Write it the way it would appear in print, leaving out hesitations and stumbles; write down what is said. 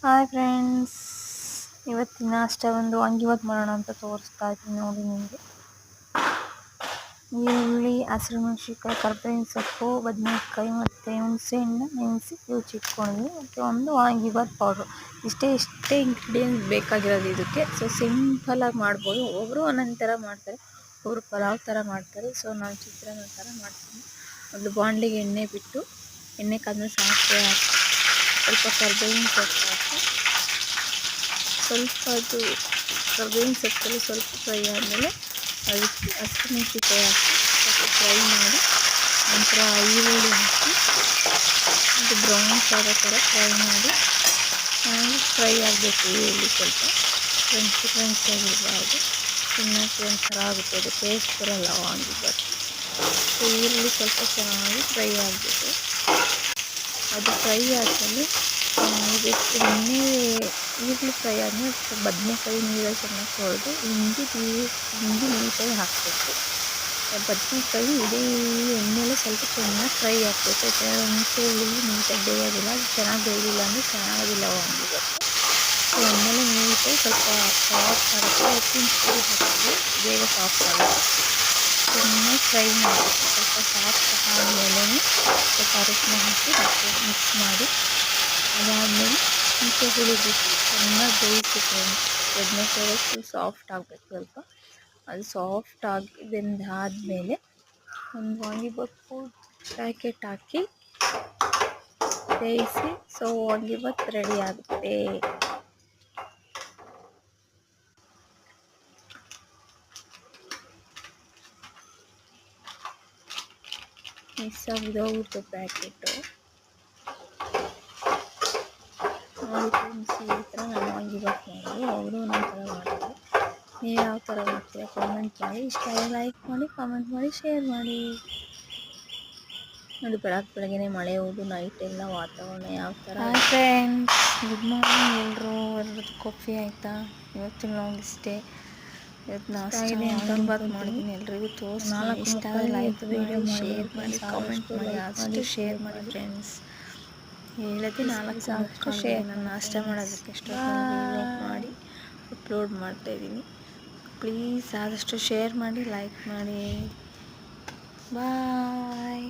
Hi friends, ಇವತ್ತಿನ ನಾಷ್ಟ ಒಂದು ವಾಂಗಿಬಾತ್ ಮಾಡೋಣ ಅಂತ ತೋರಿಸ್ತಾ ಇದ್ದೀನಿ ನೋಡಿ ನಿಮಗೆ. ಈರುಳ್ಳಿ, ಹಸಿರುಮೆಣಸಿನ್ಕಾಯಿ, ಕರ್ಬೇವಿನ ಸೊಪ್ಪು, ಬದನೆಕಾಯಿ ಮತ್ತು ಹುಣಸೆಹಣ್ಣು ನೆನೆಸಿ ಇಟ್ಕೊಂಡಿದ್ವಿ. ಮತ್ತು ಒಂದು ವಾಂಗಿಬಾತ್ ಪೌಡ್ರು. ಇಷ್ಟೇ ಇಂಗ್ರೀಡಿಯೆಂಟ್ ಬೇಕಾಗಿರೋದು ಇದಕ್ಕೆ. ಸೊ ಸಿಂಪಲಾಗಿ ಮಾಡ್ಬೋದು. ಒಬ್ಬರು ಒಂದೊಂದು ಥರ ಮಾಡ್ತಾರೆ, ಒಬ್ಬರು ಪಲಾವ್ ಥರ ಮಾಡ್ತಾರೆ. ಸೊ ನಾನು ಚಿತ್ರಾನ್ನ ಥರ ಮಾಡ್ತೀನಿ. ಒಂದು ಬಾಣಲಿಗೆ ಎಣ್ಣೆ ಬಿಟ್ಟು, ಎಣ್ಣೆ ಕಾದ್ಮೇಲೆ ಸಾಸಿವೆ ಹಾಕಿ, ಸ್ವಲ್ಪ ಕರ್ಬೇವಿನ ಸೊಪ್ಪು ಹಾಕಿ, ಸ್ವಲ್ಪ ಅದು ಕರ್ಬೇವಿನ ಸೊಪ್ಪಲ್ಲಿ ಸ್ವಲ್ಪ ಫ್ರೈ ಆದಮೇಲೆ ಅದಕ್ಕೆ ಹಸಿಮೆಣಸಿನ್ಕಾಯಿ ಹಾಕಿ ಸ್ವಲ್ಪ ಫ್ರೈ ಮಾಡಿ, ನಂತರ ಈರುಳ್ಳಿ ಹಾಕಿ ಅದು ಬ್ರೌನ್ ಥರ ಫ್ರೈ ಮಾಡಿ, ಚೆನ್ನಾಗಿ ಫ್ರೈ ಆಗಬೇಕು. ಈರುಳ್ಳಿ ಸ್ವಲ್ಪ ಕ್ರಂಚಿಯಾಗಿರಬಾರ್ದು, ತಿನ್ನೋಕ್ಕೆ ಒಂಥರ ಆಗುತ್ತೆ, ಅದು ಟೇಸ್ಟ್ ಬರೋಲ್ಲ ವಾಂಗಿಬಾತ್. ಸೊ ಈರುಳ್ಳಿ ಸ್ವಲ್ಪ ಚೆನ್ನಾಗಿ ಫ್ರೈ ಆಗಬೇಕು. ಅದು ಫ್ರೈ ಆದಮೇಲೆ ಇದಕ್ಕೆ ಈರುಳ್ಳಿ ಫ್ರೈ ಆದಮೇಲೆ ಬದನೆಕಾಯಿ ನೀರಲ್ಲಿ ಚೆನ್ನಾಗಿ ತೊಳೆದು ಹಿಂಡಿ ನೀಟಾಗಿ ಹಾಕಬೇಕು. ಬದನೆಕಾಯಿ ಇಡೀ ಎಣ್ಣೆಲೆ ಸ್ವಲ್ಪ ಚೆನ್ನಾಗಿ ಫ್ರೈ ಆಗಬೇಕು. ಯಾಕಂದರೆ ಹುಣಸೆ ನೀಟಾಗಿ ಬೇಯೋದಿಲ್ಲ, ಅದು ಚೆನ್ನಾಗಿ ಬೇಯಲಿಲ್ಲ ಅಂದರೆ ಚೆನ್ನಾಗೋದಿಲ್ಲ ವಾಂಗಿಬಾತ್. ಸೊ ಎಣ್ಣೆಲೆ ನೀಟಾಗಿ ಸ್ವಲ್ಪ ಸಾಫ್ಟ್ ಆಗುತ್ತೆ. ಉಪ್ಪಿನ ಪುಡಿ ಹಾಕಿದ್ರೆ ಬೇಗ ಸಾಫ್ಟ್ ಆಗುತ್ತೆ. ಚೆನ್ನಾಗಿ ಫ್ರೈ ಮಾಡಬೇಕು. ಸ್ವಲ್ಪ ಸಾಫ್ಟ್ ಆದಮೇಲೆ ಸ್ವಲ್ಪ ಅರಿಶಿನ ಹಾಕಿ ಮತ್ತೆ ಮಿಕ್ಸ್ ಮಾಡಿ, ಅದಾದಮೇಲೆ ಹುಣಸೆ ಹುಳಿ ಬಿಟ್ಟು ಚೆನ್ನಾಗಿ ಬೇಯಿಸಿಟ್ಟು ಬದನೆಕಾಯಿ ಫುಲ್ ಸಾಫ್ಟ್ ಆಗಬೇಕು. ಸ್ವಲ್ಪ ಅದು ಸಾಫ್ಟ್ ಆಗಿ ಬೆಂದಾದಮೇಲೆ ಒಂದು ವಾಂಗಿಬಾತ್ ಪ್ಯಾಕೆಟ್ ಹಾಕಿ ಬೇಯಿಸಿ, ಸೊ ವಾಂಗಿಬಾತ್ ರೆಡಿ ಆಗುತ್ತೆ. ಮಿಕ್ಸ್ ಆಗಿದೋಗುತ್ತೆ ಪ್ಯಾಕೆಟು. ನೋಡಿ ಫ್ರೆಂಡ್ಸ್, ಈ ಥರ ನಾನು ವಾಂಗಿಬಾತ್ ಮಾಡೋದು. ಅವರು ನನ್ನ ಥರ ಮಾಡ್ತಾರೆ. ನೀವು ಯಾವ ಥರ ಮಾಡ್ತೀರಾ ಕಾಮೆಂಟ್ ಮಾಡಿ. ಇಷ್ಟ ಲೈಕ್ ಮಾಡಿ, ಕಾಮೆಂಟ್ ಮಾಡಿ, ಶೇರ್ ಮಾಡಿ. ನೋಡಿ ಬೆಳಗ್ಗೆನೇ ಮಳೆ ಹೋದು, ನೈಟ್ ಎಲ್ಲ ವಾತಾವರಣ ಯಾವ ಥರ. ಹಾಯ್ ಫ್ರೆಂಡ್ಸ್, ಗುಡ್ ಮಾರ್ನಿಂಗ್ ಎಲ್ಲರದ್ದು ಕಾಫಿ ಆಯಿತಾ? ಇವತ್ತಿನ ಲಾಗ್ ಇಷ್ಟೇ. ಇವತ್ತು ನಾಷ್ಟ ವಾಂಗಿಬಾತ್ ಮಾಡಿದ್ದೀನಿ. ಎಲ್ರಿಗೂ ತೋರಿಸ್ತೀನಿ. ಇಷ್ಟ ಆದರೆ ಲೈಕ್ ಮಾಡಿ, ಶೇರ್ ಮಾಡಿ, ಕಾಮೆಂಟ್ ಮಾಡಿ, ಆದಷ್ಟು ಶೇರ್ ಮಾಡಿ ಫ್ರೆಂಡ್ಸ್. ಹೇಳೋದು 4 ಶೇರ್. ನಾನು ನಾಷ್ಟ ಮಾಡೋದಕ್ಕೆ ಎಷ್ಟೊತ್ತು ಮಾಡಿ ಅಪ್ಲೋಡ್ ಮಾಡ್ತಾಯಿದ್ದೀನಿ. ಪ್ಲೀಸ್ ಆದಷ್ಟು ಶೇರ್ ಮಾಡಿ, ಲೈಕ್ ಮಾಡಿ. ಬಾಯ್.